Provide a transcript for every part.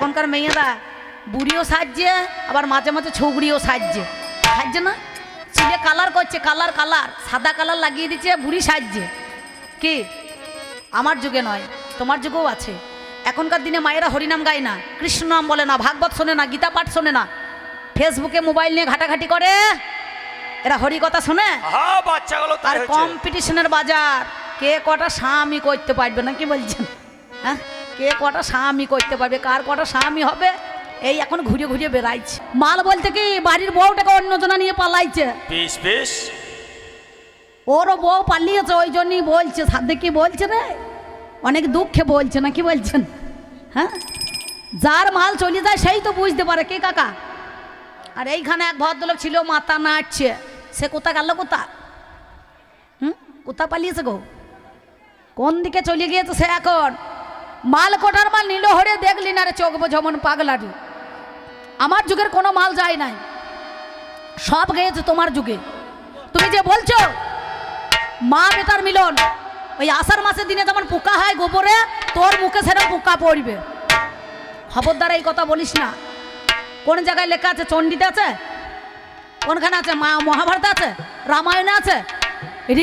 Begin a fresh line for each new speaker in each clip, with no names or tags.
এখনকার মেয়েরা বুড়িও সাজছে, আবার মাঝে মাঝে ছৌগড়িও সাজছে, সাজছে না? চুলে কালার করছে, কালার কালার সাদা কালার লাগিয়ে দিচ্ছে, বুড়ি সাজছে। কি আমার যুগে নয়, তোমার যুগেও আছে। এখনকার দিনে মায়েরা হরিনাম গায় না, কৃষ্ণ নাম বলে না, ভাগবত শোনে না, গীতা পাঠ শোনে না, ফেসবুকে মোবাইল নিয়ে ঘাটাঘাটি করে। এরা হরি কথা শোনে আর কম্পিটিশনের বাজার, কে কটা স্বামী করতে পারবে না, কি বলছেন? হ্যাঁ, কে কটা স্বামী করতে পারবে, কার কটা স্বামী হবে, এই এখন ঘুরে ঘুরে বেড়াইছে। মাল বলতে কি বাড়ির বউটাকে অন্যজনা নিয়ে পালাইছে। ওরও বউ পালিয়েছে, ওই জন্যই বলছে। সাথে কি বলছে রে, অনেক দুঃখে বলছে না, কি বলছেন? হ্যাঁ, যার মাল চলে যায় সেই তো বুঝতে পারে, কে কাকা? আর এইখানে এক ভদ্রলোক ছিল, মাথা নাচছে, সে কোথা গেল, কোথা কোথা পালিয়েছে গো, কোন দিকে চলে গিয়েছে সে? এখন মাল কোটার মাল নিল হরে, দেখলি না রে চোখ যেমন পাগলারি। আমার যুগের কোনো মাল যায় নাই, সব গিয়েছে তোমার যুগে। তুমি যে বলছো মা বেটার মিলন, ওই আষাঢ় মাসের দিনে যেমন পোকা হয় গোবরে, তোর মুখে সেরকম পোকা পড়বে। খবরদার এই কথা বলিস না। কোন জায়গায় লেখা আছে? চণ্ডীতে আছে, কোনখানে আছে? মহাভারতে আছে, রামায়ণে আছে,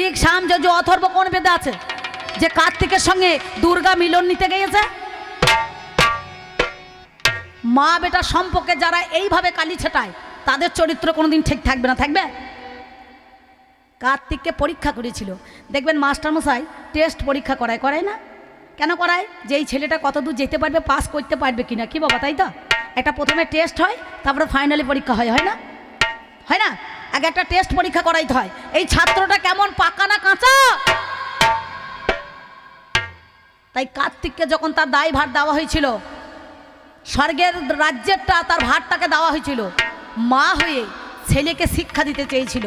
ঋক সাম যজু অথর্ব কোন বেদে আছে যে কার্তিকের সঙ্গে দুর্গা মিলন নিতে গিয়েছে? মা বেটার সম্পর্কে যারা এইভাবে কালি ছেটায় তাদের চরিত্র কোনোদিন ঠিক থাকবে না, থাকবে? কার্তিককে পরীক্ষা করেছিল, দেখবেন মাস্টারমশাই টেস্ট পরীক্ষা করায়, করায় না? কেন করায়? যে এই ছেলেটা কত দূর যেতে পারবে, পাস করতে পারবে কিনা, কি বাবা, তাই তো? একটা প্রথমে টেস্ট হয়, তারপরে ফাইনালি পরীক্ষা হয়, হয় না? হয় না? আগে একটা টেস্ট পরীক্ষা করাইতে হয়, এই ছাত্রটা কেমন পাকা না কাঁচা। তাই কার্তিককে যখন তার দায় ভার দেওয়া হয়েছিল, স্বর্গের রাজ্যেরটা তার ভারটাকে দেওয়া হয়েছিল, মা হয়ে ছেলেকে শিক্ষা দিতে চেয়েছিল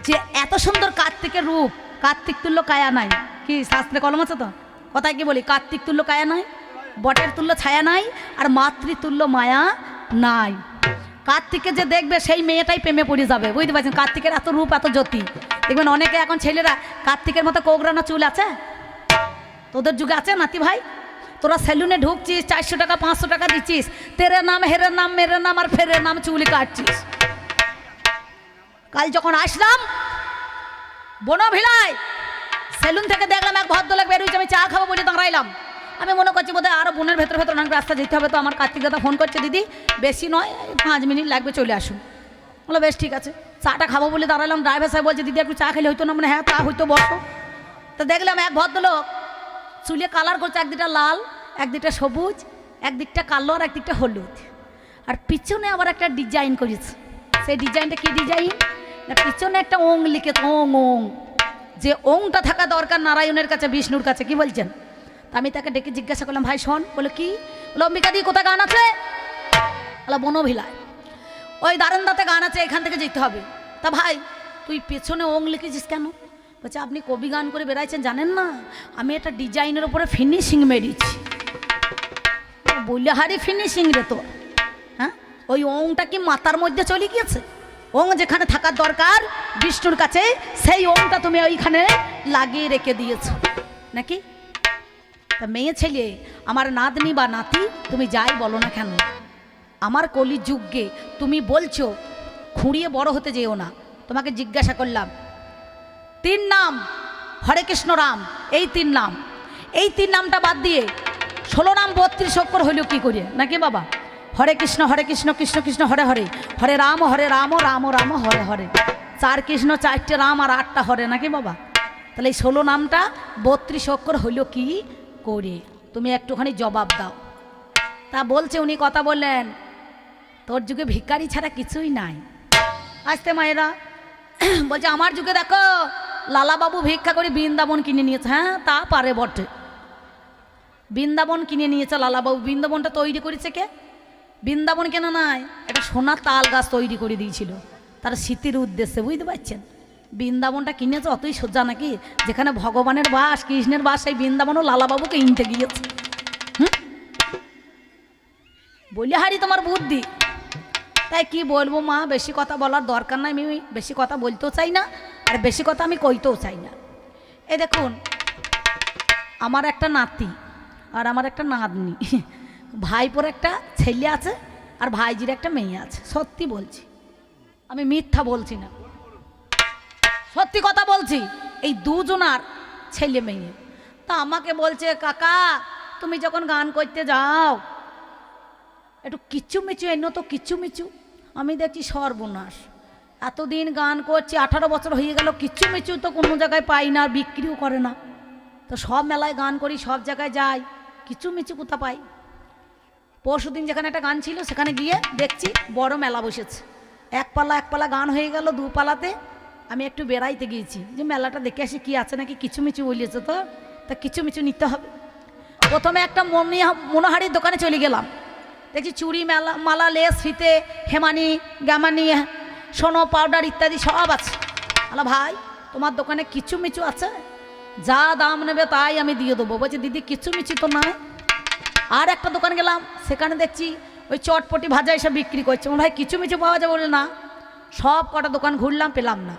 যে এত সুন্দর কার্তিকের রূপ, কার্তিক তুল্য কায়া নাই। কি শাস্ত্রে কলম আছে তো, কথায় কি বলি? কার্তিক তুল্য কায়া নাই, বটের তুল্য ছায়া নাই, আর মাতৃতুল্য মায়া নাই। কার্তিককে যে দেখবে সেই মেয়েটাই প্রেমে পড়ে যাবে, বুঝতে পারছেন? কার্তিকের এত রূপ, এত জ্যোতি। দেখবেন অনেকে এখন ছেলেরা কার্তিকের মতো কোগরানো চুল আছে, তোদের যুগে আছে নাতি ভাই? তোরা সেলুনে ঢুকছিস, 400 টাকা 500 টাকা দিচ্ছিস, তেরে নাম হেরে নাম মেরে নাম আর ফেরে নাম চুলি কাটছিস। কাল যখন আসলাম বনভিলায়, সেলুন থেকে দেখলাম এক ভদ্রলোক বেরোচ্ছে, আমি চা খাবো বলে দাঁড়াইলাম। আমি মনে করছি বোধহয় আরও বনের ভেতর ভেতর অনেক রাস্তা যেতে হবে, তো আমার কার্তিক দাদা ফোন করছে, দিদি বেশি নয় 5 মিনিট লাগবে, চলে আসুন। বলো বেশ ঠিক আছে। চাটা খাবো বলে দাঁড়ালাম, ড্রাইভার সাহেব বলছে দিদি একটু চা খেলে হইতো না? মানে হ্যাঁ তা হইতো, বসো। তো দেখলাম এক ভদ্রলোক চুলে কালার করছে, একদিকটা লাল, একদিকটা সবুজ, একদিকটা কালো আর একদিকটা হলুদ, আর পিছনে আবার একটা ডিজাইন করেছে। সেই ডিজাইনটা কি ডিজাইন না, পিছনে একটা ওং লিখেছে, ওং ওং, যে ওংটা থাকা দরকার নারায়ণের কাছে, বিষ্ণুর কাছে, কি বলছেন? তা আমি তাকে ডেকে জিজ্ঞাসা করলাম, ভাই শোন। বলে কি? বলে অম্বিকা দি কোথায় গান আছে? বলে বনভিলায়, ওই দারন্দাতে গান আছে, এখান থেকে যেতে হবে। তা ভাই তুই পেছনে ওং লিখেছিস কেন? বলছে আপনি কবি গান করে বেড়াইছেন, জানেন না? আমি একটা ডিজাইনের উপরে ফিনিশিং মেরেছি। বললে হারি ফিনিশিং রে তো, হ্যাঁ? ওই ওংটা কি মাথার মধ্যে চলে গিয়েছে? ওং যেখানে থাকার দরকার বিষ্ণুর কাছে, সেই ওংটা তুমি ওইখানে লাগিয়ে রেখে দিয়েছো নাকি? তা মেয়ে ছেলে, আমার নাতনি বা নাতি, তুমি যাই বলো না কেন, আমার কলি যুগে তুমি বলছো খুঁড়িয়ে বড় হতে যেও না। তোমাকে জিজ্ঞাসা করলাম 3 নাম, হরে কৃষ্ণ রাম, এই 3 নাম, এই 3 নামটা বাদ দিয়ে 16 নাম 32 অক্ষর হইল কি করে নাকি বাবা? হরে কৃষ্ণ কৃষ্ণ কৃষ্ণ হরে হরে, হরে রাম রাম রাম হরে হরে, 4 কৃষ্ণ 4টে রাম আর 8টা হরে নাকি বাবা? তাহলে এই 16 নামটা 32 অক্ষর হইল কি করে? তুমি একটুখানি জবাব দাও। তা বলছে, উনি কথা বললেন, তোর যুগে ভিখারি ছাড়া কিছুই নাই। আসতে মায়েরা বলছে আমার যুগে দেখো লালাবাবু ভিক্ষা করে বৃন্দাবন কিনে নিয়েছে। হ্যাঁ তা পারে বটে, বৃন্দাবন কিনে নিয়েছে লালাবাবু। বৃন্দাবনটা তৈরি করেছে কে? বৃন্দাবন কেন নাই, একটা সোনার তাল গাছ তৈরি করে দিয়েছিল তার স্মৃতির উদ্দেশ্যে, বুঝতে পারছেন? বৃন্দাবনটা কিনেছে অতই সোজা নাকি? যেখানে ভগবানের বাস, কৃষ্ণের বাস, সেই বৃন্দাবনও লালাবাবুকে কিনতে গিয়েছে। বলি হারি তোমার বুদ্ধি। তাই কি বলবো মা, বেশি কথা বলার দরকার নাই, আমি বেশি কথা বলতেও চাই না, আর বেশি কথা আমি কইতেও চাই না। এই দেখুন, আমার একটা নাতি আর আমার একটা নাতনি, ভাইপোর একটা ছেলে। ছেলে আছে আর ভাইজির একটা মেয়ে আছে। সত্যি বলছি, আমি মিথ্যা বলছি না, সত্যি কথা বলছি। এই দুজনার ছেলে মেয়ে। তা আমাকে বলছে, কাকা তুমি যখন গান করতে যাও একটু কিচ্ছু মিচু এনো তো, কিচ্ছু মিচু। আমি দেখছি সর্বনাশ, এতদিন গান করছি, 18 বছর হয়ে গেল, কিচ্ছু মিচু তো কোনো জায়গায় পাই না, বিক্রিও করে না। তো সব মেলায় গান করি, সব জায়গায় যাই, কিচ্ছু মিচু কোথা পাই। পরশুদিন যেখানে একটা গান ছিল সেখানে গিয়ে দেখছি বড় মেলা বসেছে। এক পালা গান হয়ে গেল, 2 পালাতে আমি একটু বেড়াইতে গিয়েছি যে মেলাটা দেখে আসি কি আছে নাকি কিছু মিচু বলিয়েছে, তো তা কিছু মিচু নিতে হবে। প্রথমে একটা মনোহারির দোকানে চলে গেলাম, দেখছি চুড়ি মালা লেস ফিতে হেমানি গামানি সোনো পাউডার ইত্যাদি সব আছে। আলা ভাই তোমার দোকানে কিছু মিচু আছে? যা দাম নেবে তাই আমি দিয়ে দেবো। বলছে দিদি কিছু মিচু তো নয়। আর একটা দোকান গেলাম, সেখানে দেখছি ওই চটপটি ভাজা এসব বিক্রি করছে। ভাই কিছু মিচু পাওয়া যাবে? বলে না। সব কটা দোকান ঘুরলাম, পেলাম না।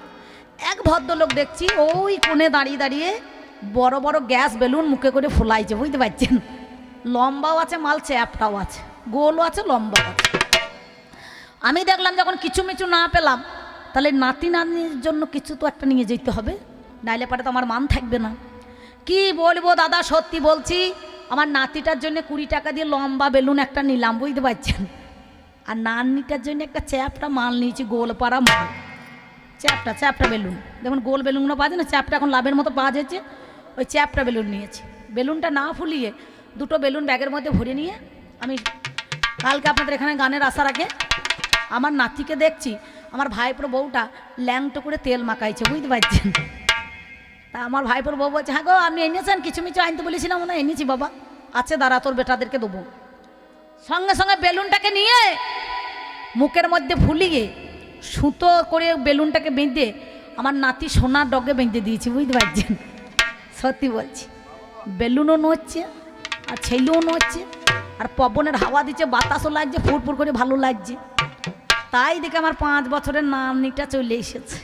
এক ভদ্রলোক দেখছি ওই কোণে দাঁড়িয়ে দাঁড়িয়ে বড় বড় গ্যাস বেলুন মুখে করে ফুলাইছে, বুঝতে পারছেন? লম্বাও আছে মাল, চ্যাপটাও আছে, গোলও আছে, লম্বাও আছে। আমি দেখলাম যখন কিছু মিচু না পেলাম, তাহলে নাতি নাতনির জন্য কিছু তো একটা নিয়ে যেতে হবে, নাইলে পরে তো আমার মান থাকবে না। কি বলবো দাদা, সত্যি বলছি, আমার নাতিটার জন্য 20 টাকা দিয়ে লম্বা বেলুন একটা নিলাম, বুঝতে পারছেন? আর নাতনিটার জন্য একটা চ্যাপটা মাল নিয়েছি, গোলপাড়া মাল, চ্যাপটা বেলুন। দেখুন গোল বেলুনগুলো পাওয়া যায় না, চ্যাপটা এখন লাভের মতো পাওয়া যাচ্ছে, ওই চ্যাপটা বেলুন নিয়েছি। বেলুনটা না ফুলিয়ে 2টো বেলুন ব্যাগের মধ্যে ভরে নিয়ে আমি কালকে আপনাদের এখানে গানের আসার আগে আমার নাতিকে দেখছি আমার ভাইপোর বউটা ল্যাংটো করে তেল মাখাইছে, বুঝতে পারছেন? তা আমার ভাইপোর বউ বলছে, হ্যাঁ গো আপনি এনেছেন কিছু মিচু আনতে বলেছিলাম, মনে এনেছি বাবা, আছে দাঁড়া তোর বেটাদেরকে দেবো। সঙ্গে সঙ্গে বেলুনটাকে নিয়ে মুখের মধ্যে ফুলিয়ে সুতো করে বেলুনটাকে বেঁধে আমার নাতি সোনার ডগে বেঁধে দিয়েছি, বুঝতে পারছেন? সত্যি বলছি, বেলুনও নড়ছে আর ছেলেও নড়ছে, আর পবনের হাওয়া দিচ্ছে, বাতাসও লাগছে, ফুরফুর করে ভালো লাগছে। তাই দেখে আমার 5 বছরের নাতনিটা চলে এসেছে।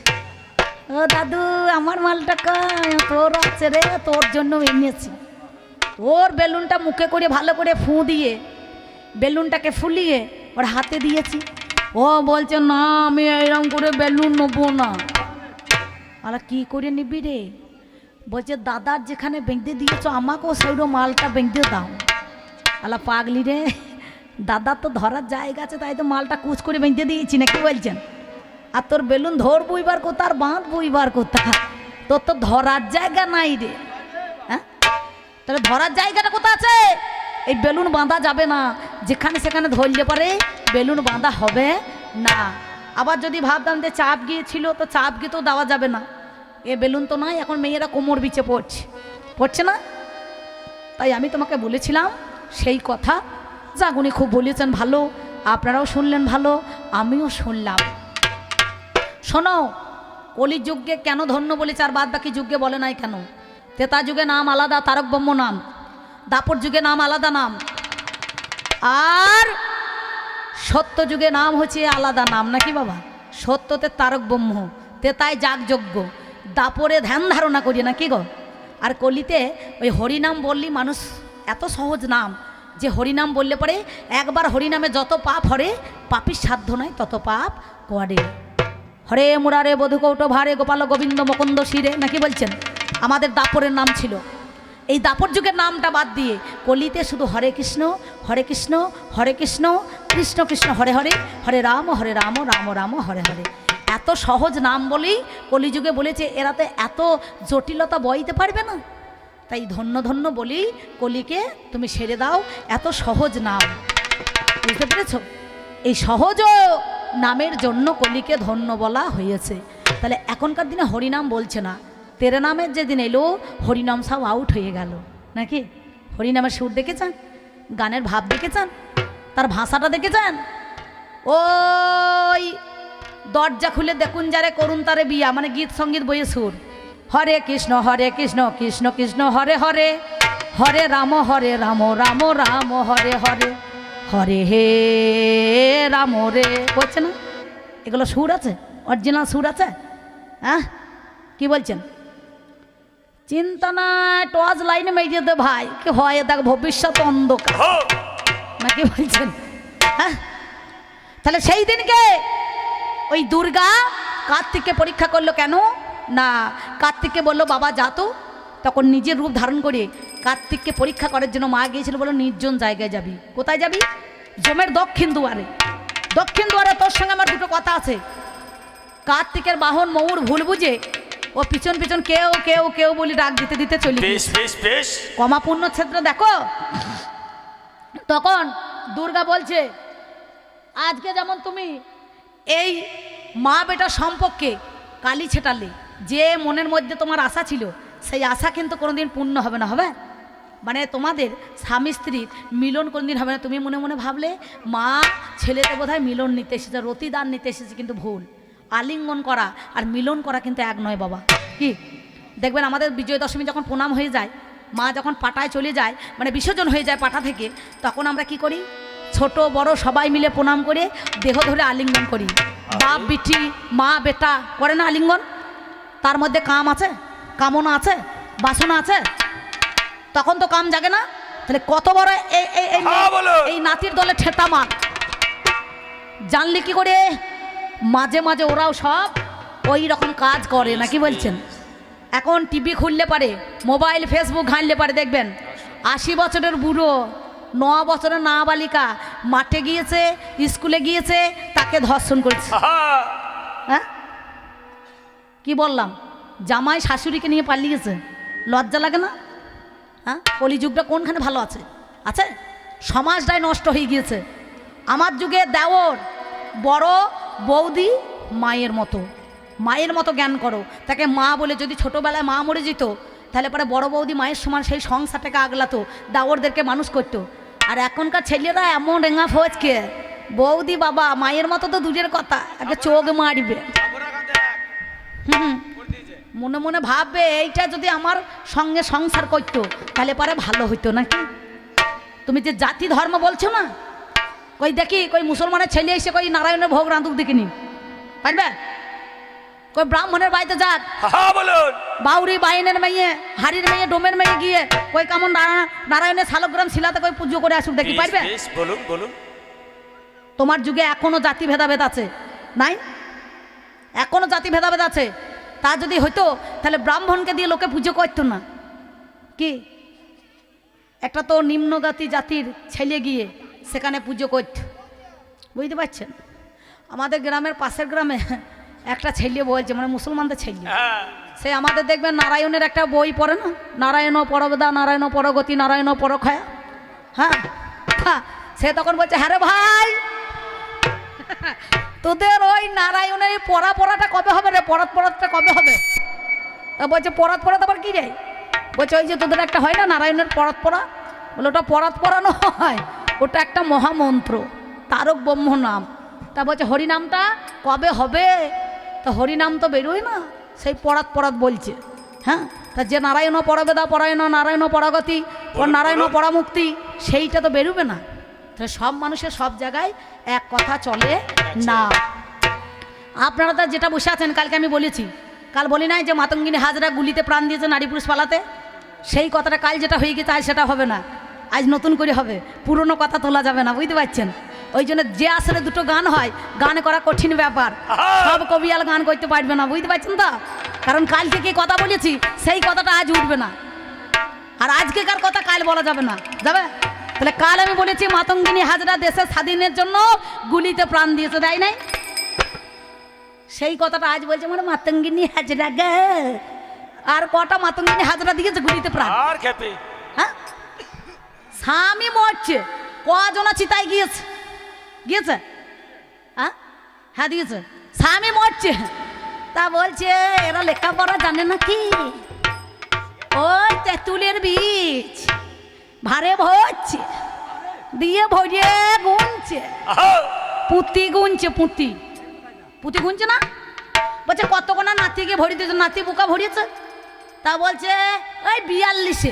ও দাদু আমার মালটা কই? তোর আছে রে, তোর জন্য এনেছি। ওর বেলুনটা মুখে করে ভালো করে ফু দিয়ে বেলুনটাকে ফুলিয়ে ওর হাতে দিয়েছি। ও বলছে না আমি এরকম করে বেলুন নেবো না। আলা কি করে নিবি রে? বলছে দাদার যেখানে বেঁধে দিয়েছ আমাকেও সেইরকম মালটা বেঁধে দাও। আলা পাগলি রে, দাদার তো ধরার জায়গা আছে, তাই তো মালটা কুচ করে বেঁধে দিয়েছি না, কি বলছেন? আর তোর বেলুন ধরবো এবার কোথা আর বাঁধবো এবার কোথা? তোর তো ধরার জায়গা নাই রে। হ্যাঁ, তাহলে ধরার জায়গাটা কোথা আছে? এই বেলুন বাঁধা যাবে না, যেখানে সেখানে ধরলে পারে বেলুন বাঁধা হবে না। আবার যদি ভাবতাম যে চাপ গিয়েছিল, তো চাপ গিয়ে তো দেওয়া যাবে না। এ বেলুন তো নয়, এখন মেয়েরা কোমর বিছে পড়ছে না। তাই আমি তোমাকে বলেছিলাম সেই কথা, জাগুনি খুব বলেছেন ভালো, আপনারাও শুনলেন ভালো, আমিও শুনলাম। শোনো, কলি যুগে কেন ধন্য বলেছে আর বাদ বাকি যুগে বলে নাই কেন? তেতা যুগে নাম আলাদা, তারক ব্রহ্ম নাম, দাপর যুগে নাম আলাদা নাম, আর সত্য যুগে নাম হচ্ছে আলাদা নাম, নাকি বাবা? সত্যতে তারক ব্রহ্ম, তেতায় যাগযজ্ঞ, দাপরে ধ্যান ধারণা করি, নাকি গো? আর কলিতে ওই হরিনাম বললি মানুষ, এত সহজ নাম যে হরিনাম বললে পরে একবার হরিনামে যত পাপ হরে, পাপির সাধ্য নাই তত পাপ করে। হরে মুরারে বধুকৌট ভারে গোপাল গোবিন্দ মুকুন্দ শিরে, নাকি বলছেন? আমাদের দাপরের নাম ছিল। এই দাপর যুগের নামটা বাদ দিয়ে কলিতে শুধু হরে কৃষ্ণ হরে কৃষ্ণ হরে কৃষ্ণ কৃষ্ণ কৃষ্ণ হরে হরে, হরে রাম রাম রাম হরে হরে। এত সহজ নাম বলেই কলিযুগে বলেছে এরা তো এত জটিলতা বইতে পারবে না, তাই ধন্য ধন্য বলেই কলিকে তুমি সেরে দাও, এত সহজ নাম। বুঝতে পেরেছ? এই সহজ নামের জন্য কলিকে ধন্য বলা হয়েছে। তাহলে এখনকার দিনে হরিনাম বলছে না, তেরে নামের যেদিন এলো হরিনাম সব আউট হয়ে গেল, নাকি? হরিনামের সুর দেখেছেন? গানের ভাব দেখেছেন? তার ভাষাটা দেখেছেন? ওই দরজা খুলে দেখুন যারে করুন তারে বিয়া, মানে গীত সঙ্গীত বইয়ে সুর। হরে কৃষ্ণ কৃষ্ণ কৃষ্ণ হরে হরে, হরে রাম রাম রাম হরে হরে, হরে হে রাম রে। বলছে না এগুলো সুর আছে? অরিজিনাল সুর আছে? হ্যাঁ, কি বলছেন? চিন্তা নাই, টর্চ লাইনে মেরে দে ভাই, কি হয় দেখ ভবিষ্যৎ অন্ধকার, নাকি বলছেন? হ্যাঁ, তাহলে সেই দিনকে ওই দুর্গা কার্তিককে পরীক্ষা করলো কেন না, কার্তিককে বললো বাবা যা তো, তখন নিজের রূপ ধারণ করে কার্তিককে পরীক্ষা করার জন্য মা গিয়েছিল, বলো নির্জন জায়গায় যাবি। কোথায় যাবি? জমের দক্ষিণ দুয়ারে। দক্ষিণ দুয়ারে তোর সঙ্গে আমার দুটো কথা আছে। কার্তিকের বাহন ময়ূর ভুল বুঝে ও পিছন পিছন কেউ কেউ কেউ বলি ডাক দিতে দিতে চলি কমা পূর্ণক্ষেত্র দেখো। তখন দুর্গা বলছে আজকে যেমন তুমি এই মা বেটা সম্পর্কে কালি ছেটালে, যে মনের মধ্যে তোমার আশা ছিল সেই আশা কিন্তু কোনোদিন পূর্ণ হবে না। হবে মানে তোমাদের স্বামী স্ত্রীর মিলন কোনোদিন হবে না। তুমি মনে মনে ভাবলে মা ছেলেতে বোধহয় মিলন নিতে এসেছে, রতিদান নিতে এসেছে, কিন্তু ভুল। আলিঙ্গন করা আর মিলন করা কিন্তু এক নয় বাবা। কি দেখবেন আমাদের বিজয় দশমী যখন প্রণাম হয়ে যায়, মা যখন পাটায় চলে যায়, মানে বিসর্জন হয়ে যায় পাটা থেকে, তখন আমরা কি করি? ছোট বড় সবাই মিলে প্রণাম করে দেহ ধরে আলিঙ্গন করি। বাপ বিটি মা বেটা করে না আলিঙ্গন? তার মধ্যে কাম আছে, কামনা আছে, বাসনা আছে, তখন তো কাম জাগে না। তাহলে কত বড় এই নাতির দলে ঠেটা মার জানলি কি করে? মাঝে মাঝে ওরাও সব ওই রকম কাজ করে না, কি বলছেন? এখন টিভি খুললে পারে, মোবাইল ফেসবুক ঘাঁটলে পারে, দেখবেন 80 বছরের বুড়ো 9 বছরের নাবালিকা মাঠে গিয়েছে, স্কুলে গিয়েছে, তাকে ধর্ষণ করেছে। হ্যাঁ কি বললাম? জামাই শাশুড়িকে নিয়ে পালিয়েছে, লজ্জা লাগে না? হ্যাঁ কলিযুগটা কোনখানে ভালো আছে? আছে? সমাজটাই নষ্ট হয়ে গিয়েছে। আমার যুগে দেওর বড় বৌদি মায়ের মতো, মায়ের মতো জ্ঞান করো তাকে। মা বলে যদি ছোটোবেলায় মা মরে যেত, তাহলে পরে বড় বৌদি মায়ের সমান সেই সংসারটাকে আগলাতো, দাওরদেরকে মানুষ করতো। আর এখনকার ছেলেরা এমন রেঙা ফোজকে, বৌদি বাবা মায়ের মতো তো দূরের কথা, একটা চোখ মারবে। মনে মনে ভাববে এইটা যদি আমার সঙ্গে সংসার করতো তাহলে পরে ভালো হইতো নাকি। তুমি যে জাতি ধর্ম বলছো না, কই দেখি কই মুসলমানের ছেলে এসে কই নারায়ণের ভোগ রাঁধুক দেখিনি, পারবে? কই ব্রাহ্মণের বাড়িতে যাক, বাউরি বাইনের মেয়ে, হাড়ির মেয়ে, ডোমের মেয়ে গিয়ে কই কেমন নারায়ণের শালগ্রাম শিলাতে কই পুজো করে আসুক দেখি, পারবে?
বলুন বলুন।
তোমার যুগে এখনো জাতি ভেদাভেদ আছে নাই? এখনো জাতি ভেদাভেদ আছে। তা যদি হইতো তাহলে ব্রাহ্মণকে দিয়ে লোকে পুজো করতো না। কি একটা তো নিম্নগাতি জাতির ছেলে গিয়ে সেখানে পুজো করত, বুঝতে পারছেন? আমাদের গ্রামের পাশের গ্রামে একটা ছেলে বলছে, মানে মুসলমানদের ছেলে, সে আমাদের দেখবেন নারায়ণের একটা বই পড়ে না, নারায়ণ পরবদা, নারায়ণ পরগতি, নারায়ণ পরক্ষয়া। হ্যাঁ হ্যাঁ, সে তখন বলছে হ্যাঁ রে ভাই, তোদের ওই নারায়ণের পড়াটা কবে হবে রে? পড়াতটা কবে হবে? তা বলছে পড়াত আবার কি রে? বলছে ওই যে তোদের একটা হয় না নারায়ণের পড়া, বলে ওটা পড়া নয়, ওটা একটা মহামন্ত্র, তারক ব্রহ্ম নাম। তা বলছে হরিনামটা কবে হবে? তা হরিনাম তো বেরোয় না, সেই পড়াত বলছে। হ্যাঁ, তা যে নারায়ণ পরবেদা পরায়ণ, নারায়ণ পরাগতি, নারায়ণ পরামুক্তি, সেইটা তো বেরোবে না। তাহলে সব মানুষের সব জায়গায় এক কথা চলে না। আপনারা তো যেটা বসে আছেন, কালকে আমি বলেছি, কাল বলি নাই যে মাতঙ্গিনী হাজরা গুলিতে প্রাণ দিয়েছে নারী পুরুষ পালাতে, সেই কথাটা কাল যেটা হয়ে গেছে আজ সেটা হবে না, আজ নতুন করে হবে, পুরনো কথা তোলা যাবে না, বুঝতে পারছেন? ওই জন্য যে আসলে দুটো গান হয়, গান করা কঠিন ব্যাপার, সব কবিয়াল গান করতে পারবে না, বুঝতে পারছেন তো? কারণ কাল থেকে কথা বলেছি সেই কথাটা আজ উঠবে না, আর আজকেকার কথা কাল বলা যাবে না, যাবে? তাহলে কাল আমি বলেছি মাতঙ্গিনী হাজরা দেশের স্বাধীনের জন্য গুলিতে প্রাণ দিয়েছে, দেয় নাই? সেই কথাটা আজ বলছে মানে মাতঙ্গিনী হাজরা গে, আর কটা মাতঙ্গিনী হাজরা দিয়েছে গুলিতে প্রাণ? হ্যাঁ, স্বামী মরছে, কজনা চিতায় গিয়েছে? হ্যাঁ হ্যাঁ দিয়েছে, স্বামী মরছে, তা বলছে এরা লেখাপড়া জানে নাকি? ওই তেঁতুলের বীজ ভারে ভরছে, দিয়ে ভরিয়ে গুনছে, পুঁতি গুনছে না? বলছে কত কোনা নাতিকে ভরি দিয়েছে, নাতি বোকা ভরিয়েছে। তা বলছে ওই 42-এ,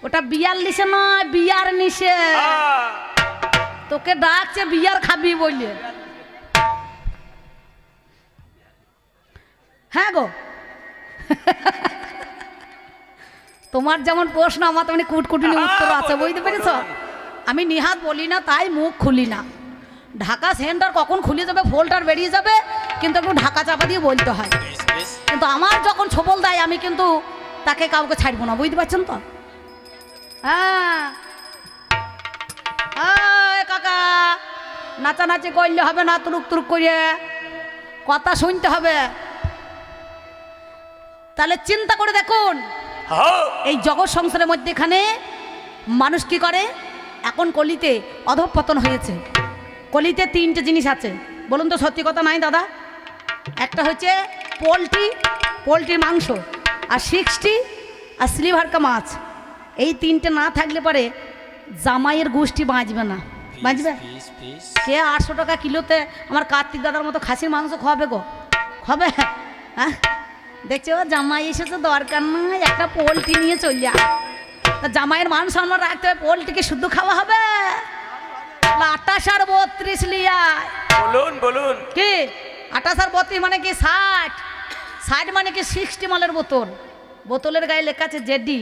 ওটা 42-এ নয়, বিয়ার নিশে, তোকে ডাকছে বিয়ার খাবি বললে। হ্যাঁ গো, তোমার যেমন প্রশ্ন আমার তেমনি কুটকুটুনি উত্তর আছে, বুঝতে পেরেছ? আমি নিহাত বলি না তাই মুখ খুলি না, ঢাকা সেন্টার কখন খুলে যাবে, ফোল্ডার বেরিয়ে যাবে, কিন্তু একটু ঢাকা চাপা দিয়ে বলতে হয়। কিন্তু আমার যখন ছবল দেয় আমি কিন্তু তাকে কাউকে ছাড়বো না, বুঝতে পারছেন তো? হ্যাঁ কাকা, নাচানাচি করলে হবে না, তুরুক তুরুক করে কথা শুনতে হবে। তাহলে চিন্তা করে দেখুন, এই জগৎ সংসারের মধ্যে এখানে মানুষ কি করে, এখন কলিতে অধঃপতন হয়েছে। কলিতে তিনটে জিনিস আছে, বলুন তো সত্যি কথা নাই দাদা? একটা হচ্ছে পোলট্রির মাংস, আর 60 আর স্লিভার কা মাছ। এই তিনটে না থাকলে পরে জামাইয়ের গোষ্ঠী বাঁচবে না। বাঁচবে কে? 800 টাকা কিলোতে আমার কার্তিক দাদার মতো খাসির মাংস খাওয়াবে গো, খাবে? হ্যাঁ দেখছো, জামাই এসেছে, দরকার নয় একটা পোলট্রি নিয়ে চলে। তা জামাইয়ের মান সম্মান রাখতে হবে, পোলট্রিকে শুদ্ধ খাওয়া হবে। 28 আর 32 লিয়া। বলুন কি 28 আর 32 মানে কি 60 মানে কি 60 মালের বোতল। বোতলের গায়ে লেখা আছে জেডি।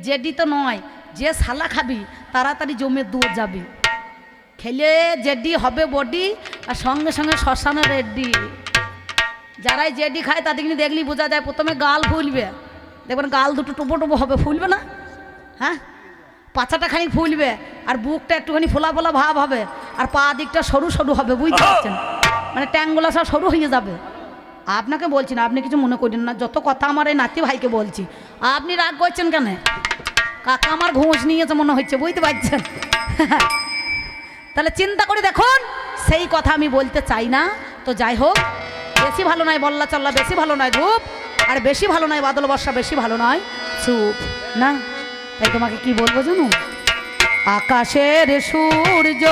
জেডি তো নয়, যে শালা খাবি তাড়াতাড়ি জমে দুধ যাবে, খেলে জেডি হবে বডি, আর সঙ্গে সঙ্গে শ্মশানে রেডি। যারাই জেডি খায় তাদের কিন্তু দেখলেই বোঝা যায়, প্রথমে গাল ফুলবে, দেখবেন গাল দুটো টোপো টোপো হবে, ফুলবে না? হ্যাঁ, পাছাটা খানিক ফুলবে, আর বুকটা একটুখানি ফোলা ফোলা ভাব হবে, আর পা দিকটা সরু সরু হবে, বুঝতে পারছেন? মানে ট্যাঙ্গুলা সব সরু হয়ে যাবে। আপনাকে বলছি না, আপনি কিছু মনে করেন না, যত কথা আমার এই নাতি ভাইকে বলছি। আপনি রাগ করছেন কেন? কাকা আমার ঘুষ নিয়েছে মনে হচ্ছে, বুঝতে পারছেন? তাহলে চিন্তা করে দেখুন, সেই কথা আমি বলতে চাই না। তো যাই হোক, বেশি ভালো নয় বল্লা চল্লা, বেশি ভালো নয় ধূপ, আর বেশি ভালো নয় বাদল বর্ষা, বেশি ভালো নয় চুপ না। তাই তোমাকে কি বলবো জানো? আকাশের সূর্য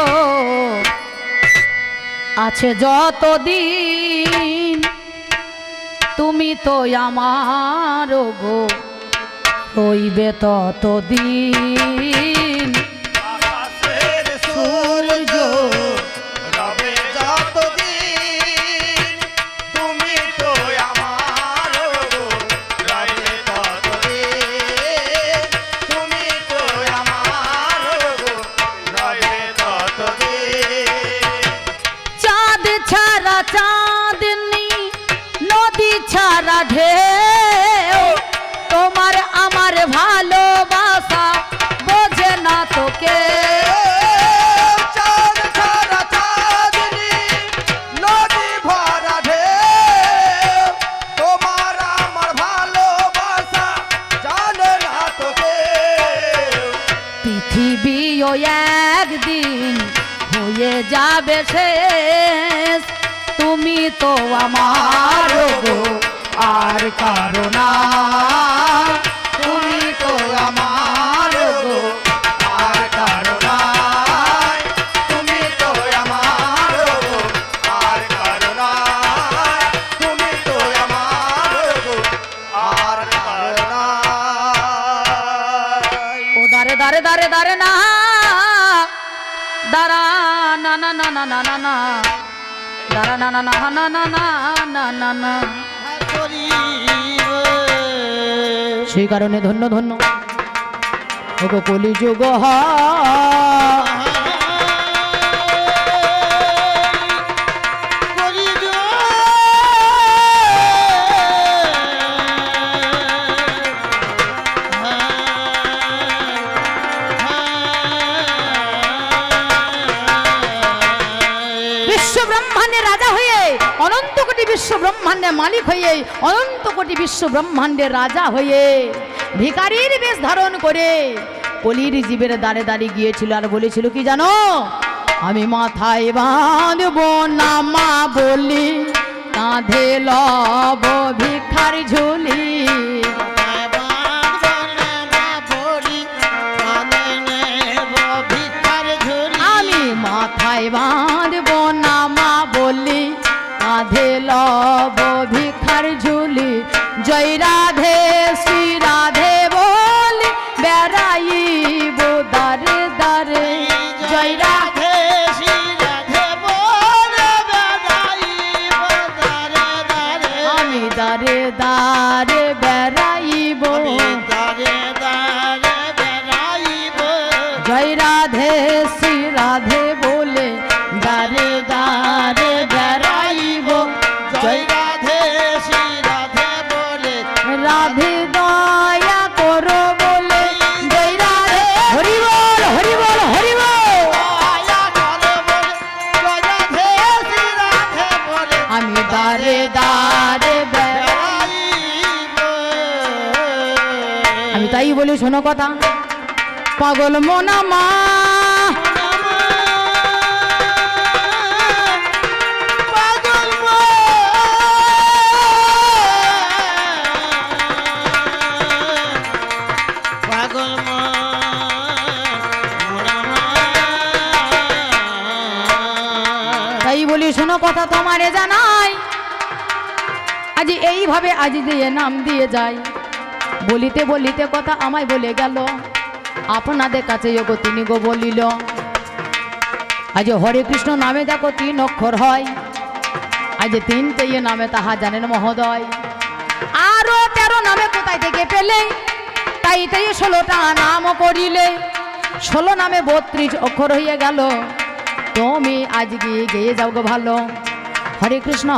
আছে যতদিন, তুমি তো আমার গো হইবে ততদিন।
আকাশের সূর্য রবে যতদিন, তুমি তো আমার গো রবে ততদিন, তুমি তো আমার গো রবে ততদিন।
চাঁদ ছাড়া চাঁদনি, নদী ছাড়া ঢেউ, তোমার আমার ভালোবাসা বোঝে না তোকে।
চাঁদ ছাড়া চাঁদনি, নদী ভরা ঢেউ, তোমার আমার ভালোবাসা জানে না তোকে।
পৃথিবীও একদিন হয়ে যাবে শেষ, তুমি তো আমার গো আর কারো না, তুমি তো আমার গো
আর কারো নাই, তুমি তো আমার গো আর কারো নাই, তুমি তো আমার গো আর কারো নাই।
ও দারে দারে দারে দারে না, দাঁড়া না না না না না না না, দাঁড়া না না না না না না না না না। সেই কারণে ধন্য ধন্য ওগো কলিযুগ বিশ্ব ব্রহ্মাণ্ডের রাজা হয়ে, অনন্ত কোটি বিশ্ব ব্রহ্মাণ্ডের মালিক হয়ে, অনন্ত কোটি বিশ্ব ব্রহ্মাণ্ডের রাজা হয়ে, ভিখারির বেশ ধারণ করে কলির জীবের দ্বারে দ্বারে গিয়েছিল, আর বলেছিল কি জানো? আমি মাথায় বাঁধব না মা বলি, কাঁধে লব ভিখার ঝুলি। আমি মাথায় বাঁধব না মা বলি, কাঁধে লব ভিখার ঝুলি। জয় রাধে শ্রী রাধে বলি, বেড়াইব দারে দারে। জয় রাধে শ্রী রাধে বলে বেড়াইব দারে দারে। আমি দারে দারে বেড়াইব,
দারে দারে বেড়াইব,
জয় রাধে শ্রী রাধে বলে দারে শোনো কথা পাগল মনা মা
পাগল মা পাগল মা
তাই বলি শোনো কথা তোমারে জানাই আজ এইভাবে আজ দিয়ে নাম দিয়ে যায় বলিতে বলিতে কথা আমায় বলে গেল আপনাদের কাছে যোগ তিনি গো বলিল আজ হরে কৃষ্ণ নামে দেখো 3 অক্ষর হয় আজ 3টে নামে তাহা জানেন মহোদয় আরো 13 নামে কোথায় থেকে পেলে তাই 16টা নাম করিলে 16 নামে 32 অক্ষর হয়ে গেল তুমি আজ গিয়ে গেয়ে যাও গো ভালো হরে কৃষ্ণ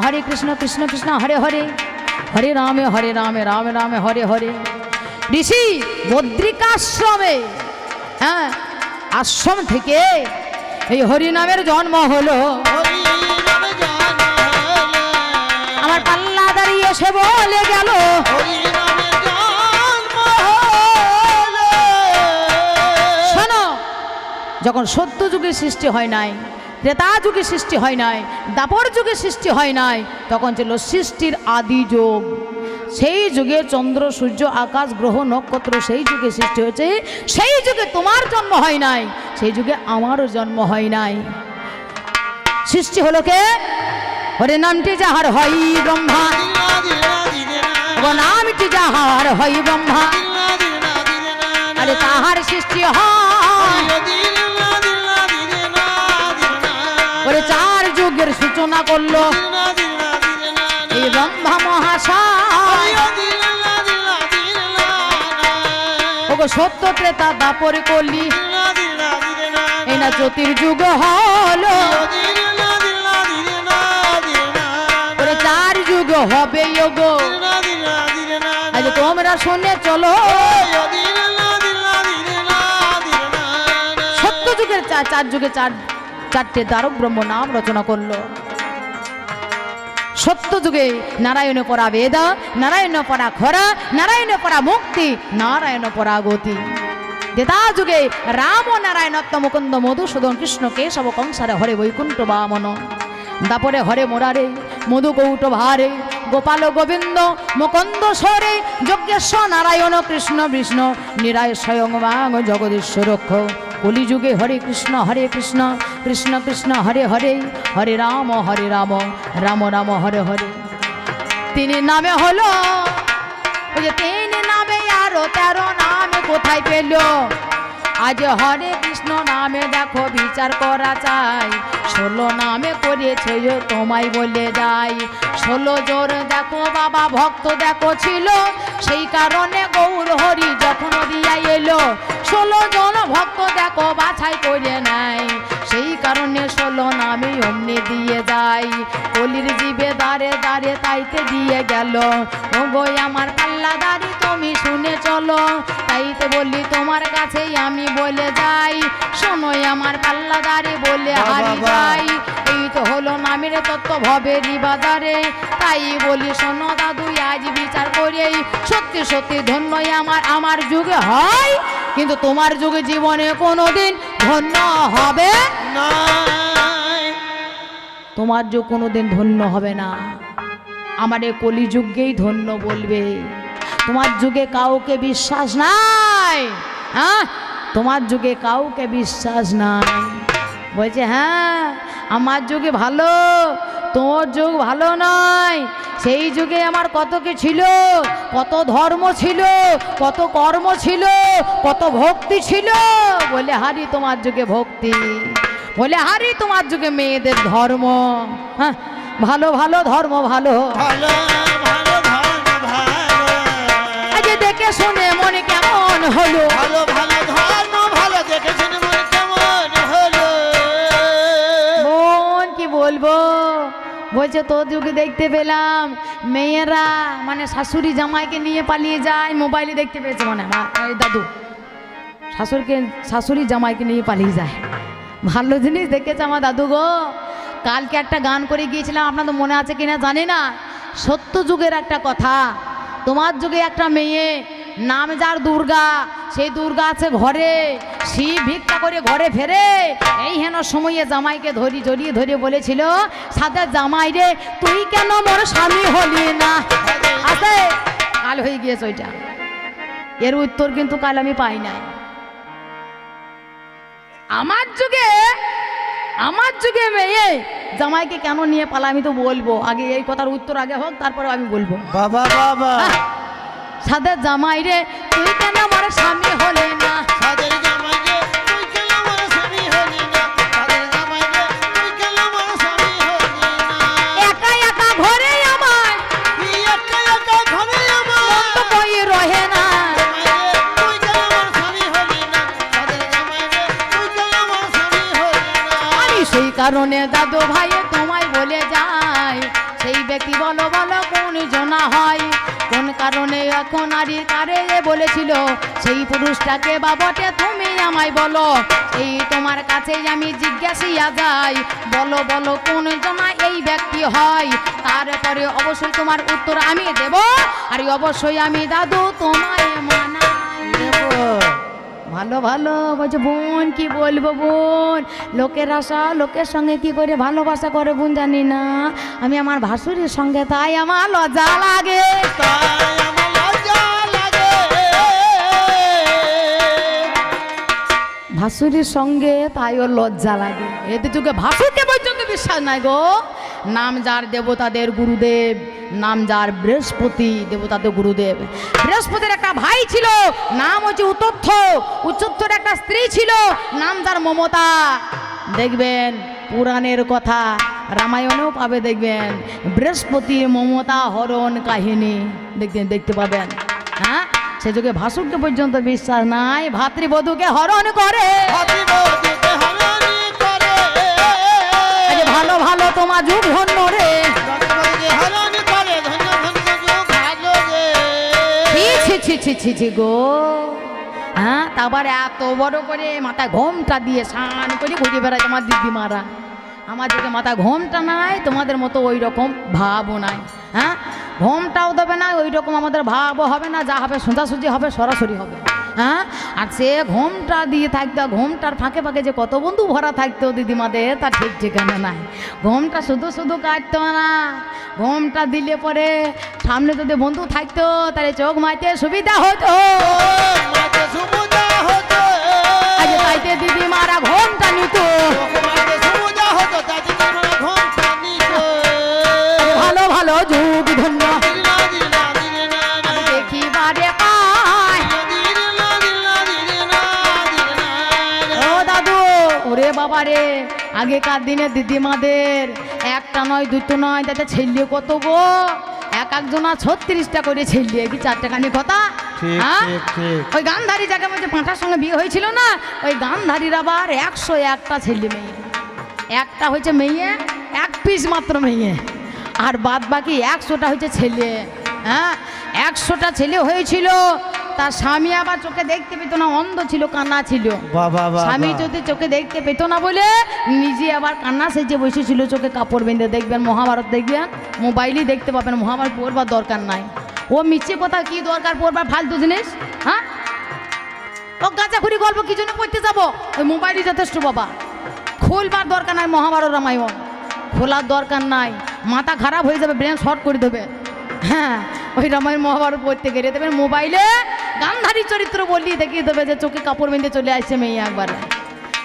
কৃষ্ণ কৃষ্ণ হরে হরে হরে রামে রাম রামে হরে হরে ঋষি বদ্রিকাশ্রমে হ্যাঁ আশ্রম থেকে এই হরি নামের জন্ম হলো
হরি নাম জানা
আমার পাল্লা দাঁড়িয়ে এসে বলে গেল
হরি নামে জন্ম হলো
শোনো যখন সত্য যুগে সৃষ্টি হয় নাই ত্রেতা যুগে সৃষ্টি হয় নাই দাপর যুগে সৃষ্টি হয় নাই তখন ছিল সৃষ্টির আদি যুগ সেই যুগে চন্দ্র সূর্য আকাশ গ্রহ নক্ষত্র সেই যুগে সৃষ্টি হয়েছে সেই যুগে তোমার জন্ম হয় নাই সেই যুগে আমারও জন্ম হয় নাই সৃষ্টি হলো কে হরে নামটি যাহার হয় ব্রহ্মা ও নামটি যাহার হয় ব্রহ্মা আরে তাহার সৃষ্টি হয় ওরে 4 যুগের সূচনা করলো এই ব্রহ্মা মহাশয় ওগো সত্য ত্রেতা দাপরে করলি এই না জ্যোতির্যুগ হলো ওরে 4 যুগ হবে যোগো আজ তোমরা শুনে চলো সত্য যুগের 4 যুগে 4টে দ্বারক ব্রহ্ম নাম রচনা করলো সত্য যুগে নারায়ণ পরা বেদ নারায়ণ পরা খরা নারায়ণ পরা মুক্তি নারায়ণ পরা গতি দেতা যুগে রাম ও নারায়ণ মুকুন্দ মধুসূদন কৃষ্ণ কেশব কংসারে হরে বৈকুণ্ঠ বামন দাপরে হরে মোরারে মধু কৌট ভারে গোপাল গোবিন্দ মুকুন্দ সরে যজ্ঞেশ্বর নারায়ণ কৃষ্ণ বিষ্ণু নিরায় স্বয়ং বাং জগদীশ্বর কলিযুগে হরে কৃষ্ণ কৃষ্ণ কৃষ্ণ হরে হরে হরে রাম রাম রাম হরে হরে 3 নামে হলো ওই যে 3 নামে আরো 13 নামে কোথায় পেল আজ হরে কৃষ্ণ নামে দেখো বিচার করা চাই 16 নামে করেছে তোমায় বলে যাই 16 জোর দেখো বাবা ভক্ত দেখো ছিল সেই কারণে গৌর হরি যখন দিয়া এলো 16 জন ভক্ত দেখো বাছাই করে নাই সেই কারণে 16 নামে অমনি দিয়ে যাই কলির জীবে দাঁড়ে দাঁড়ে তাইতে দিয়ে গেল ও গো আমার পাল্লা দাঁড়ি তুমি শুনে চলো তাইতে বললি তোমার কাছেই আমি বলে যাই শোনো আমার পাল্লা দাঁড়ি বলে হারি যাই এই তো হলো নামের তত্ত্ব ভবেরই বাজারে তাই বলি শোনো দাদু আজ বিচার করেই সত্যি সত্যি ধন্য আমার যুগে হয় কিন্তু তোমার যুগে জীবনে কোনোদিন ধন্য হবে
না
তোমার যুগ কোনোদিন ধন্য হবে না আমার এই কলিযুগেই ধন্য বলবে তোমার যুগে কাউকে বিশ্বাস নাই হ্যাঁ তোমার যুগে কাউকে বিশ্বাস নাই বলছে হ্যাঁ আমার যুগে ভালো তোমার যুগ ভালো নয় সেই যুগে আমার কত কি ছিল কত ধর্ম ছিল কত কর্ম ছিল কত ভক্তি ছিল বলে হারি তোমার যুগে ভক্তি বলে হারি তোমার যুগে মেয়েদের ধর্ম হ্যাঁ ভালো ভালো ধর্ম ভালো
ভালো ভালো ধর্ম ভালো
আজ দেখে শুনে মনে কেমন হলো
ভালো ভালো ধর্ম ভালো দেখে শুনে মন কেমন হলো
বোন কি বলবো বলছে তোর যুগে দেখতে পেলাম মেয়েরা মানে শাশুড়ি জামাইকে নিয়ে পালিয়ে যায় মোবাইলে দেখতে পেয়েছে মানে আমার এই দাদু শাশুড়ি জামাইকে নিয়ে পালিয়ে যায় ভালো জিনিস দেখেছে আমার দাদু গো কালকে একটা গান করে গিয়েছিলাম আপনাদের মনে আছে কিনা জানি না সত্য যুগের একটা কথা তোমার যুগে একটা মেয়ে নাম যার দুর্গা, সেই দুর্গা আছে ঘরে, শিব ভিক্ষা করে ঘরে ফেরে। এই হেন সময়ে জামাইকে জড়িয়ে ধরে বলেছিল, সাথে জামাই রে তুই কেন মোর স্বামী হলি না। আছে কাল হয়ে গিয়েছে ওইটা, এর উত্তর কিন্তু কাল আমি পাই নাই। আমার যুগে মেয়ে জামাইকে কেন নিয়ে পালা আমি তো বলবো, আগে এই কথার উত্তর আগে হোক তারপরে আমি বলবো।
বাবা বাবা
সাথে জামাই রে তুই কেন আমার স্বামী হলে না।
সাদের জামাই রে তুই কেন আমার স্বামী হলি না। সাদের জামাই রে তুই কেন আমার স্বামী হলি না।
একা একা ঘরে আমার
তুই একা একা ঘরে আমার
মন তো কই রহে না।
জামাই রে তুই কেন আমার স্বামী হলি না। সাদের জামাই রে তুই কেন আমার স্বামী হলি না।
আমি সেই কারণে দাদু ভাই তোমায় বলে যাই, সেই ব্যক্তি বলো বলো কোন জনা হয়, কোন কারণে এখন নারীর কারে বলেছিল, সেই পুরুষটাকে বাবটে তুমি আমায় বলো। এই তোমার কাছে আমি জিজ্ঞাসিয়া যাই, বলো বলো কোন জনা এই ব্যক্তি হয়, তারপরে অবশ্যই তোমার উত্তর আমি দেব, আর অবশ্যই আমি দাদু তোমায় মানাই দেব। ভালো ভালো বলছে বোন, কি বলবো বোন, লোকের আশা লোকের সঙ্গে কি করে ভালোবাসা করে বোন জানি না, আমি আমার ভাসুরের সঙ্গে তাই আমার লজ্জা লাগে।
তাই আমার লজ্জা লাগে।
ভাসুরের সঙ্গে তাই ওর লজ্জা লাগে, এতে যুগে ভাসুরকে পর্যন্ত বিশ্বাস নাই গো। নাম যার দেবতাদের গুরুদেব, নাম যার বৃহস্পতি দেবতাদের গুরুদেব। বৃহস্পতির একটা ভাই ছিল, নাম হচ্ছে উতথ্য, উচ্চত্থর একটা স্ত্রী ছিল, নাম যার মমতা। দেখবেন পুরাণের কথা রামায়ণেও পাবে, দেখবেন বৃহস্পতির মমতা হরণ কাহিনী দেখতে পাবেন। হ্যাঁ, সে যুগে ভাসুরকে পর্যন্ত বিশ্বাস নাই, ভাতৃবধূকে হরণ করে।
ভাতৃবধূকে হরণ করে।
আরে ভালো ভালো তোমার যুগ ধন্য রে।
ভাতৃবধূকে হরণ করে, ধন্য ধন্য যুগ ভালো রে।
ছি ছি ছি ছি ছি গো। হ্যাঁ, তারপরে এত বড় করে মাথায় ঘোমটা দিয়ে স্নান করে ঘুরে বেড়ায় তোমার দিদিমারা। আমার দিকে মাথা ঘোমটা নাই, তোমাদের মতো ওই রকম ভাবও নাই। হ্যাঁ, ঘোমটাও দেবে না, ওই রকম আমাদের ভাবও হবে না, যা হবে সোজাসুজি হবে, সরাসরি হবে। হ্যাঁ, আর সে ঘোমটা দিয়ে থাকতো, ঘোমটার ফাঁকে ফাঁকে যে কত বন্ধু ভরা থাকতো দিদিমাদের, তা ঠিক ঠিকানা নাই। ঘোমটা শুধু শুধু কাটতো না, ঘোমটা দিলে পরে সামনে যদি বন্ধু থাকতো তাহলে চোখ মাইতে সুবিধা হতো।
মাঝে সুবিধা হতো।
আজ তাইতে দিদিমারা ঘোমটা নিত।
মাঝে সুবিধা হতো, তাতে তোমরা ঘোমটা নিত।
ভালো ভালো যুগ ধন্য
দিলা দিলা দিলা না না।
দেখিবারে পায়।
দিলা দিলা দিলা না দিলা না।
ও দাদু, ওরে বাবা রে, আগেকার দিনে দিদিমাদের একটা নয় দুটো নয়, তাতে ছেলে কত গো, এক একজনা 36টা করে ছেলে, কি 4 টাকানি কথা।
ঠিক
হ্যাঁ?
ঠিক ঠিক।
ওই গান্ধারী যাকে বলছে পাঁঠার সঙ্গে বিয়ে হয়েছিল না, ওই গান্ধারীর আবার 101টা ছেলে মেয়ে, একটা হয়েছে মেয়ে, 1 পিস মাত্র মেয়ে, আর বাদ বাকি 100টা হয়েছে ছেলে। হ্যাঁ, 100টা ছেলে হয়েছিল, তার স্বামী আবার চোখে দেখতে পেত না, অন্ধ ছিল, কান্না ছিল।
বাবা বাবা।
স্বামী যদি চোখে দেখতে পেত না বলে নিজে আবার কান্না সেজে বসেছিল, চোখে কাপড় বেঁধে। দেখবেন মহাভারত, দেখবেন মোবাইলই দেখতে পাবেন, মহাভারত পড়বার দরকার নাই। ও মিছে কথা, কি দরকার পড়বার ফালতু জিনিস। হ্যাঁ, ও গাঁজাখুরি গল্প কি জন্য পড়তে যাবো, ওই মোবাইলই যথেষ্ট বাবা। খুলবার দরকার নাই মহাভারত রামায়ণ, খোলার দরকার নাই, মাথা খারাপ হয়ে যাবে, ব্রেন শর্ট করে দেবে। হ্যাঁ, ওই রামায়ণ মহাভারত পড়তে গেলে দেবেন মোবাইলে গান্ধারী চরিত্র বললেই দেখিয়ে দেবে যে চোখে কাপড় বেঁধে চলে আসছে মেয়ে একবারে।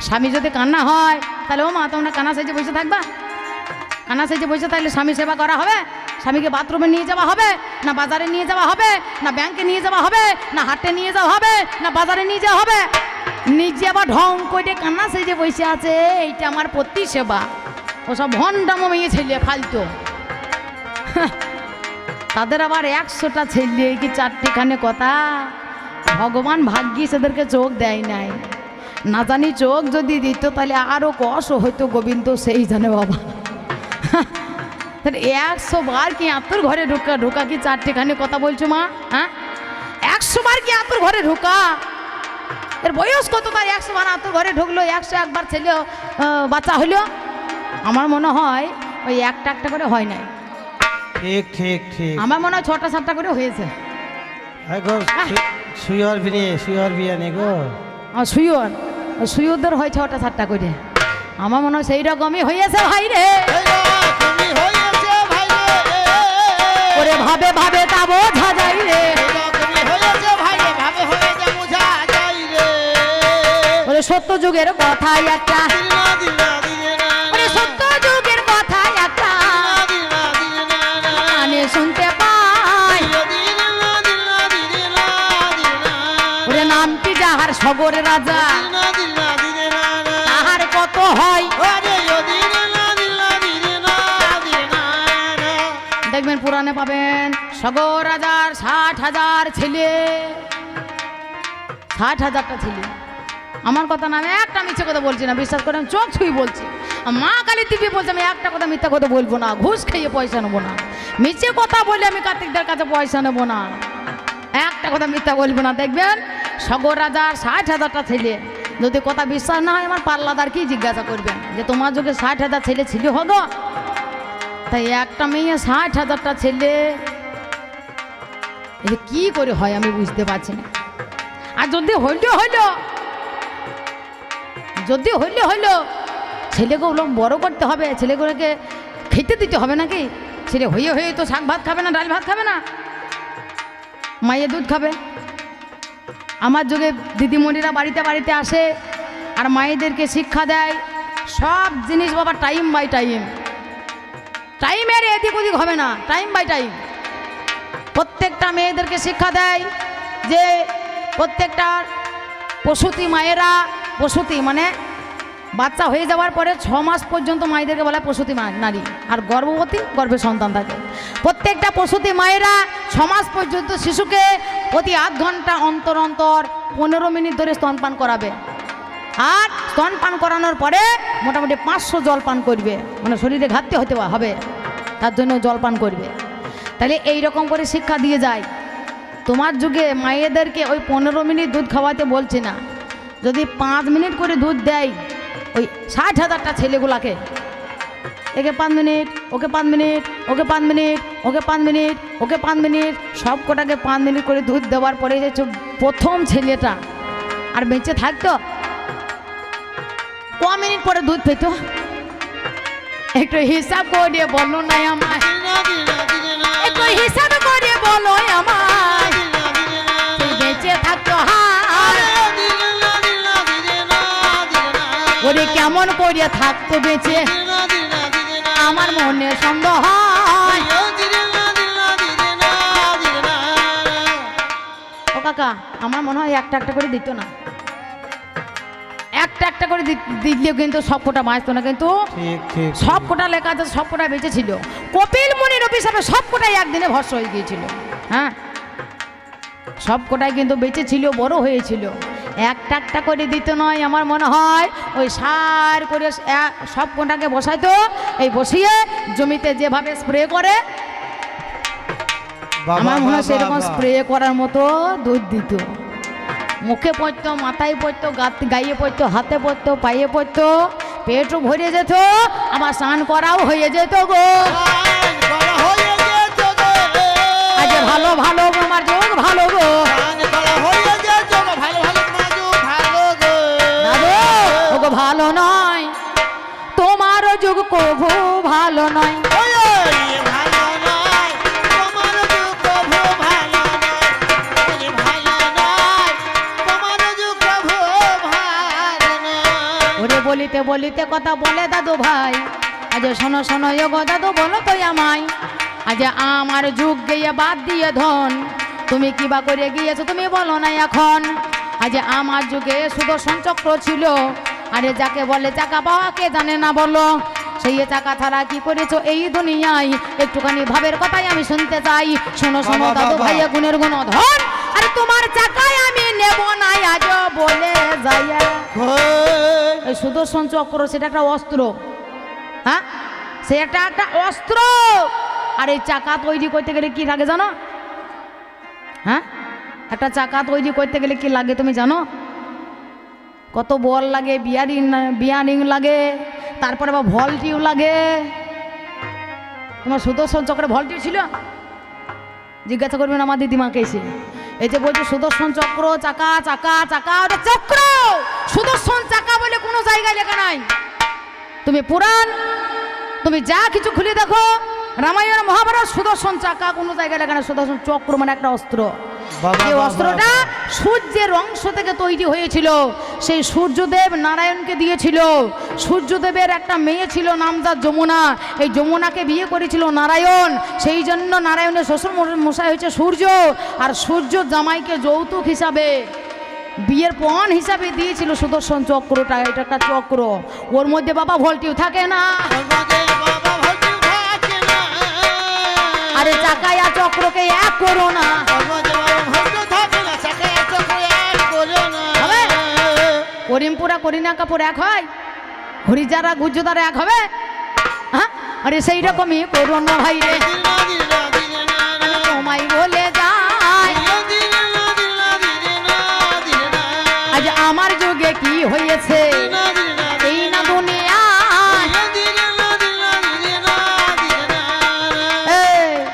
স্বামী যদি কান্না হয় তাহলে ও মা তোমরা কান্না সেজে বসে থাকবা, কান্না সেজে বসে থাকলে স্বামী সেবা করা হবে? স্বামীকে বাথরুমে নিয়ে যাওয়া হবে, না বাজারে নিয়ে যাওয়া হবে, না ব্যাংকে নিয়ে যাওয়া হবে, না হাটে নিয়ে যাওয়া হবে, না বাজারে নিয়ে যাওয়া হবে? নিজে আবার ঢং করে কান্না সেজে বসে আছে, এইটা আমার প্রতি সেবা। ওসব ভণ্ডামো মেয়ে ছেলে ফালতু। তাদের আবার 100টা ছেলে, কি 4টিখানে কথা। ভগবান ভাগ্যিস এদেরকে চোখ দেয় নাই, না জানি চোখ যদি দিত তাহলে আরও কষ্ট হইতো, গোবিন্দ সেই জানে বাবা। 100 বার কি আতুর ঘরে ঢোকা কি 4টিখানে কথা বলছো মা? হ্যাঁ, 100 বার কি আতুর ঘরে ঢোকা, এর বয়স কত তাই 100 বার আতুর ঘরে ঢুকলো, 101 বার ছেলে বাচ্চা হইলো? আমার মনে হয় ওই একটা করে হয় নাই,
ঠিক ঠিক ঠিক।
আমার মনে হয় 6টা 7টা করে হয়েছে।
হ্যাঁ গো সুইয়র বিরিয়ানি গো।
সুইয়র সুইয়রদের হয়েছে ওটা 7টা করে, আমার মনে হয় সেই রকমই হয়েছে ভাই রে।
তুমি হয়েছে ভাই রে,
ওরে ভাবে ভাবে তা বোঝা যায় রে,
তুমি হয়েছে ভাই রে, ভাবে হয়েছে বোঝা যায় রে।
ওরে সত্য যুগের কথাই একটা,
দিনা দিনা দিনা
ওরে সত্য যুগের কথাই একটা
দিনা দিনা
আমি শুনতে পাই।
দিনা দিনা দিনা দিনা
ওরে নামটি যাহার সগর রাজা
দিনা দিনা দিনা
তাহার কত হয়।
ওরে দিনা দিনা দিনা দিনা
দেখবেন পুরাণে পাবেন সগর রাজার 60,000 ছেলে, 60,000টা ছেলে। আমার কথা না, আমি একটা মিথ্যে কথা বলছি না, বিশ্বাস করে আমি চোখ ছুঁই বলছি। মা কালী দিবি বলছে আমি একটা কথা মিথ্যা কথা বলবো না, ঘুষ খেয়ে পয়সা নেবো না, মিথ্যে কথা বলে আমি কার্তিকদের কাছে পয়সা নেবো না, একটা কথা মিথ্যা বলবো না। দেখবেন সগর রাজার 60,000টা ছেলে, যদি কথা বিশ্বাস না হয় আমার পাল্লাদার কি জিজ্ঞাসা করবেন যে তোমার যুগে 60,000 ছেলে ছিল হগো, তাই একটা মেয়ে 60,000টা ছেলে, এটা কি করে হয় আমি বুঝতে পারছি না। আর যদি হইলে হইলো, যদি হইলে হইলো, ছেলেগুলো বড় করতে হবে, ছেলেগুলোকে খেতে দিতে হবে নাকি? ছেলে হয়ে হয়ে তো শাক ভাত খাবে না, ডাল ভাত খাবে না, মায়ের দুধ খাবে। আমার যুগে দিদিমণিরা বাড়িতে বাড়িতে আসে আর মায়েদেরকে শিক্ষা দেয় সব জিনিস বাবা টাইম বাই টাইম, টাইমের এদিক ওদিক হবে না, টাইম বাই টাইম। প্রত্যেকটা মেয়েদেরকে শিক্ষা দেয় যে প্রত্যেকটা প্রসূতি মায়েরা, প্রসূতি মানে বাচ্চা হয়ে যাওয়ার পরে 6 মাস পর্যন্ত মায়েদেরকে বলা হয় প্রসূতি নারী, আর গর্ভবতী গর্ভে সন্তান থাকে। প্রত্যেকটা প্রসূতি মায়েরা 6 মাস পর্যন্ত শিশুকে প্রতি আধ ঘন্টা অন্তর অন্তর 15 মিনিট ধরে স্তনপান করাবে, আর স্তনপান করানোর পরে মোটামুটি 500 জল পান করবে, মানে শরীরে ঘাটতি হতে হবে তার জন্য জল পান করবে। তাহলে এই রকম করে শিক্ষা দিয়ে যায়। তোমার যুগে মায়েদেরকে ওই 15 মিনিট দুধ খাওয়াতে বলছি না, যদি 5 মিনিট করে দুধ দেয় ওই 60,000টা ছেলেগুলাকে, একে 5 মিনিট, ওকে 5 মিনিট, ওকে 5 মিনিট, ওকে 5 মিনিট, ওকে 5 মিনিট, সব কটাকে 5 মিনিট করে দুধ দেওয়ার পরে যে প্রথম ছেলেটা আর বেঁচে থাকতো, ক মিনিট পরে দুধ পেত একটু হিসাব করে বলো না আমায়,
দিনা দিনা দিনা
একটু হিসাব করে বলো আমায়, তুই বেঁচে থাকতো হার
দিনা দিনা দিনা দিনা
ওরে কেমন করে থাকতো বেঁচে
দিনা দিনা দিনা
আমার মনে সন্দেহ হয়। ও কাকা, আমার মনে হয় একটা একটা করে দিত না, একটা একটা করে দিলেও কিন্তু সব কোটা বাঁচতো না, কিন্তু
ঠিক ঠিক
সব কোটা লেখা আছে, সব কোটা বেঁচে ছিল। কপিল মুনির অভিশাপে সব কোটাই একদিনে ভস্ম হয়ে গিয়েছিল। হ্যাঁ, সব কোটাই কিন্তু বেঁচে ছিল, বড় হয়েছিল। একটা একটা করে দিত নয়, আমার মনে হয় ওই সার করে সব কোটাকে বসাইতো, এই বসিয়ে জমিতে যেভাবে স্প্রে করে আমার মনে হয় সেরকম স্প্রে করার মতো দুধ দিত। মুখে পড়তো, মাথায় পড়তো, গায়ে পড়তো, হাতে পড়তো, পায়ে পড়তো, পেটও ভরে যেত, আমার স্নান করাও হয়ে যেত গো। আজ ভালো ভালো আমার যোগ ভালো গো, দাদু ওগো ভালো নয়, তোমারও যুগ কভু ভালো নয়। ওরে বলিতে বলিতে কথা বলে দাদু ভাই, আজ শোনো শোনো গো দাদু বলো তো আমায়, আজ আমার যুগ গিয়ে বাদ দিয়ে ধন, তুমি কি বা করে গিয়েছো তুমি বলো না এখন। আজ আমার যুগে সুদর্শন চক্র ছিল, আরে যাকে বলে চাকা পাওয়া কে জানে না বলো, সেই চাকা ছাড়া কি করেছো এই দুনিয়ায়, একটুখানি ভাবের কথাই আমি শুনতে চাই। শোনো শোনো দাদু ভাই গুণের গুণ ধন, আরে তোমার চাকায় আমি নেব না আজ বলে যাইয়া। এই সুদর্শন চক্র সেটা একটা অস্ত্র, হ্যাঁ সে একটা অস্ত্র। আর এই চাকা তৈরি করতে গেলে কি লাগে জানো? হ্যাঁ, একটা চাকা তৈরি করতে গেলে কি লাগে তুমি জানো? কত বল লাগে, বিয়ারিং লাগে, তারপরে আবার ভলটিও লাগে। তোমার সুদর্শন চক্রে ভলটিও ছিল? জিজ্ঞাসা করবেন আমার দিদিমাকে এসে, এই যে বলছে সুদর্শন চক্র চাকা চাকা চাকা, ওটা চক্র। সুদর্শন চাকা বলে কোনো জায়গায় লেখা নাই। তুমি পুরাণ, তুমি যা কিছু খুলে দেখো, রামায়ণ মহাভারত, সুদর্শন চাকা কোনো জায়গায় লেখা নাই। সুদর্শন চক্র মানে একটা অস্ত্র।
বাবা,
এই
বাবা,
অস্ত্রটা সূর্যের অংশ থেকে তৈরি হয়েছিল। সেই সূর্যদেব নারায়ণকে দিয়েছিল। সূর্যদেবের একটা মেয়ে ছিল নামজাত যমুনা। এই যমুনাকে বিয়ে করেছিল নারায়ণ। সেই জন্য নারায়ণের শ্বশুর মশাই হয়েছে সূর্য, আর সূর্য জামাইকে যৌতুক হিসাবে বিয়ের পণ হিসাবে দিয়েছিল সুদর্শন চক্রটা। এটা একটা চক্র, ওর মধ্যে বাবা ভোল্টিউ থাকে না। আরে চাকায় আর চক্রকে এক করো না। হবে? করিমপুরা করিনা কাপুর এক হয়, হরিজারা গুজ্জদারা এক হবে? হ্যাঁ, আরে সেই রকমই করো না ভাই রে, তোমায় বলে যাই। আজ আমার যুগে কি হয়েছে এই না দুনিয়া।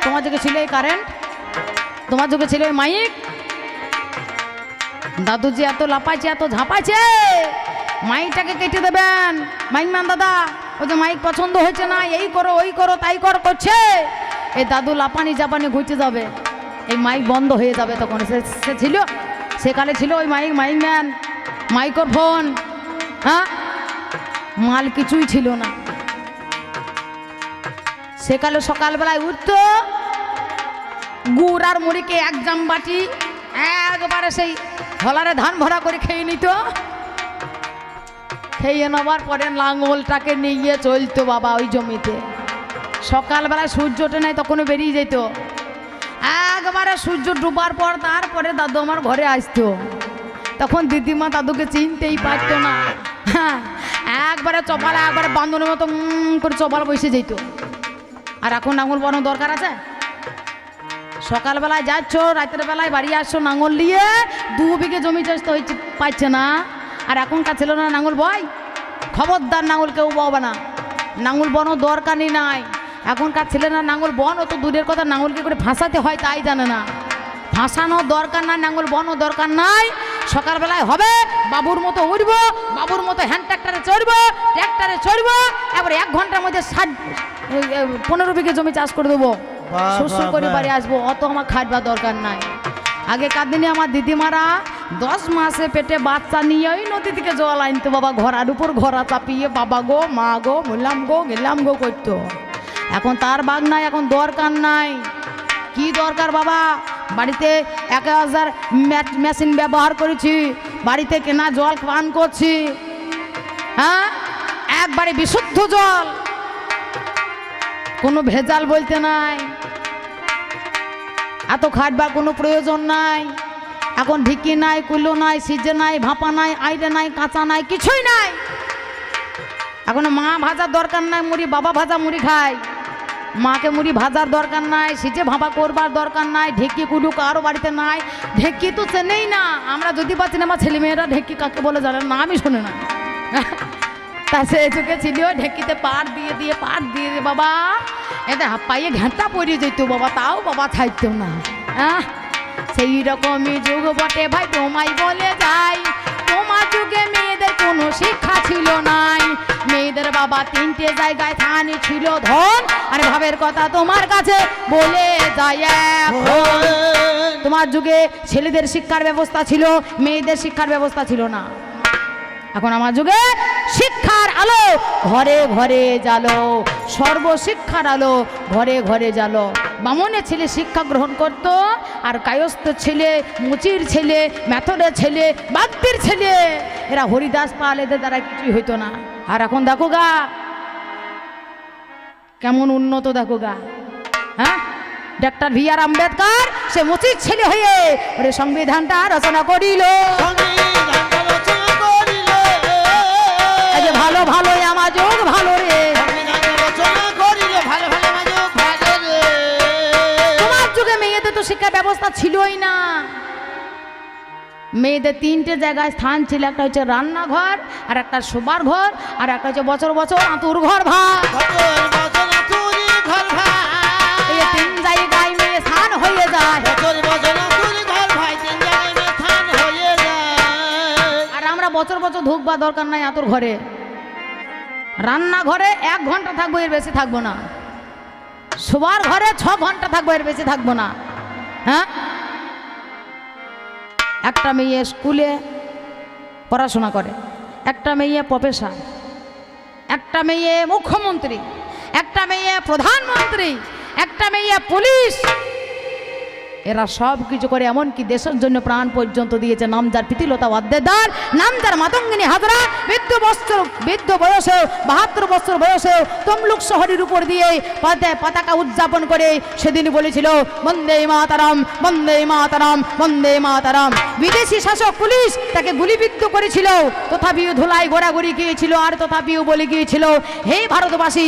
তোমার যুগে ছিল এই কারেন্ট, তোমার যুগে ছিল এই মাইক। দাদুজি এত লাপাইছে এত ঝাঁপাইছে, মাইকটাকে কেটে দেবেন। মাইক ম্যান দাদা, ওই যে মাইক পছন্দ হয়েছে না, এই করো ওই করো তাই করছে। এই দাদু লাপানি জাপানি ঘুরতে যাবে, এই মাইক বন্ধ হয়ে যাবে। তখন সে ছিল, সেকালে ছিল ওই মাইক ম্যান, মাইক্রোফোন, হ্যাঁ, মাল কিছুই ছিল না। সেকালে সকালবেলায় উঠতো, গুড় আর মুড়িকে এক জামবাটি একবারে সেই হলারে ধান ভরা করে খেয়ে নিত। খেয়ে নেবার পরে লাঙলটাকে নিয়ে চলতো বাবা ওই জমিতে। সকালবেলায় সূর্য ওঠে নাই তখনও বেরিয়ে যেত। একবারে সূর্য ডুবার পর তারপরে দাদু আমার ঘরে আসতো। তখন দিদিমা দাদুকে চিনতেই পারতো না। হ্যাঁ, একবারে চপালে একবারে বান্ধনের মতো করে চপাল বসে যেত। আর এখন নাঙল বানানোর দরকার আছে? সকালবেলায় যাচ্ছ, রাতের বেলায় বাড়ি আসছো নাঙল নিয়ে, 2 বিঘে জমি চাষ তো হয়েছে পাচ্ছে না। আর এখনকার ছিল না নাঙল বয়, খবরদার নাঙল কেউ ববে না, নাঙল বনো দরকারই নাই। এখনকার ছেলে না নাঙল বন, ও তো দূরের কথা, নাঙলকে করে ফাঁসাতে হয় তাই জানে না। ফাঁসানোর দরকার নাই, নাঙল বনো দরকার নাই। সকালবেলায় হবে, বাবুর মতো উঠবো, বাবুর মতো হ্যান্ড ট্র্যাক্টরে চড়বো, এবার 1 ঘন্টার মধ্যে 15 বিঘে জমি চাষ করে দেবো, শ্বশুর করে বাড়ি আসবো। অত আমার খাটবার দরকার নাই। আগেকার দিনে আমার দিদিমারা 10 মাসে পেটে বাচ্চা নিয়ে ওই নদী থেকে জল আনতো বাবা, ঘোড়ার উপর ঘোড়া চাপিয়ে বাবা গো মা গো গেলাম গো করতো। এখন তার বাগ নাই, এখন দরকার নাই। কি দরকার বাবা? বাড়িতে 1000 মেশিন ব্যবহার করেছি, বাড়িতে কেনা জল পান করছি। হ্যাঁ, একবারে বিশুদ্ধ জল, কোনো ভেজাল বলতে নাই। এত খাটবার কোনো প্রয়োজন নাই। এখন ঢিকি নাই, কুলো নাই, সিজে নাই, ভাপা নাই, আইরে নাই, কাঁচা নাই, কিছুই নাই। এখন মা ভাজার দরকার নাই, মুড়ি বাবা ভাজা মুড়ি খায়। মাকে মুড়ি ভাজার দরকার নাই, সিজে ভাপা করবার দরকার নাই। ঢেকি কুলু কারো বাড়িতে নাই, ঢেকি তো চেনেই না। আমরা যদি পাচ্ছি না, আমার ছেলেমেয়েরা ঢেকি কাকে বলে জানে না, আমি শোনে না। তা সে চোখে ছিল ঢেকিতে পাট দিয়ে বাবা, এতে পাইয়ে ঘেঁটা পড়ে যেত বাবা, তাও বাবা ছাইতো না। হ্যাঁ, সেই রকমই যুগ বটে ভাই, তোমায় বলে যাই। তোমার যুগে মেয়েদের কোনো শিক্ষা ছিল নাই। মেয়েদের বাবা 3টে জায়গায় থানি ছিল ধন। আর ভাবের কথা তোমার কাছে বলে যায়, তোমার যুগে ছেলেদের শিক্ষার ব্যবস্থা ছিল, মেয়েদের শিক্ষার ব্যবস্থা ছিল না। এখন আমার যুগে শিক্ষার আলো ঘরে ঘরে জালো, সর্বশিক্ষার আলো ঘরে ঘরে জালো। বামনের ছেলে শিক্ষা গ্রহণ করত, আর কায়স্থ ছেলে, মুচির ছেলে, মেথডের ছেলে, বাদ্যের ছেলে, এরা হরিদাস পাল, এদের দ্বারা কিছুই হইতো না। আর এখন দেখো গা কেমন উন্নত, দেখো গা। হ্যাঁ, ডক্টর বি.আর. আম্বেদকর সে মুচির ছেলে হয়ে ওরে সংবিধানটা রচনা করিল। ভালো ভালো আমার যোগ ভালো রে, তোমার যুগে মেয়েদের তো শিক্ষা ব্যবস্থা ছিলই না। মেয়েদের 3টে জায়গায় স্থান ছিল, একটা হচ্ছে রান্নাঘর, আর একটা শোবার ঘর, আর একটা হচ্ছে বছর বছর আতুর ঘর ভাত। এই 3 জায়গায় মেয়ে স্থান হয়ে যায়। অথচ ঢুকবা দরকার নাই এতর ঘরে, রান্নাঘরে 1 ঘন্টা থাকবো, এর বেশি থাকবো না। শোবার ঘরে 6 ঘন্টা থাকবো, এর বেশি থাকবো না। হ্যাঁ, একটা মেয়ে স্কুলে পড়াশোনা করে, একটা মেয়ে প্রফেসর, একটা মেয়ে মুখ্যমন্ত্রী, একটা মেয়ে প্রধানমন্ত্রী, একটা মেয়ে পুলিশ। এরা সব কিছু করে, এমনকি দেশের জন্য প্রাণ পর্যন্ত দিয়েছে। নাম যার প্রীতিলতা ওয়াদ্দেদার, নাম যার মাতঙ্গিনী হাজরা, বৃদ্ধ বয়সেও 72 বছর বয়সেও তমলুক শহরের উপর দিয়ে পতাকা উদযাপন করে সেদিন বলেছিল বন্দে মাতারাম, বন্দে মাতারাম, বন্দে মাতারাম। বিদেশি শাসক পুলিশ তাকে গুলিবিদ্ধ করেছিল, তথাপিও ধুলাই গোড়াগড়ি গিয়েছিল, আর তথাপিও বলে গিয়েছিল হে ভারতবাসী।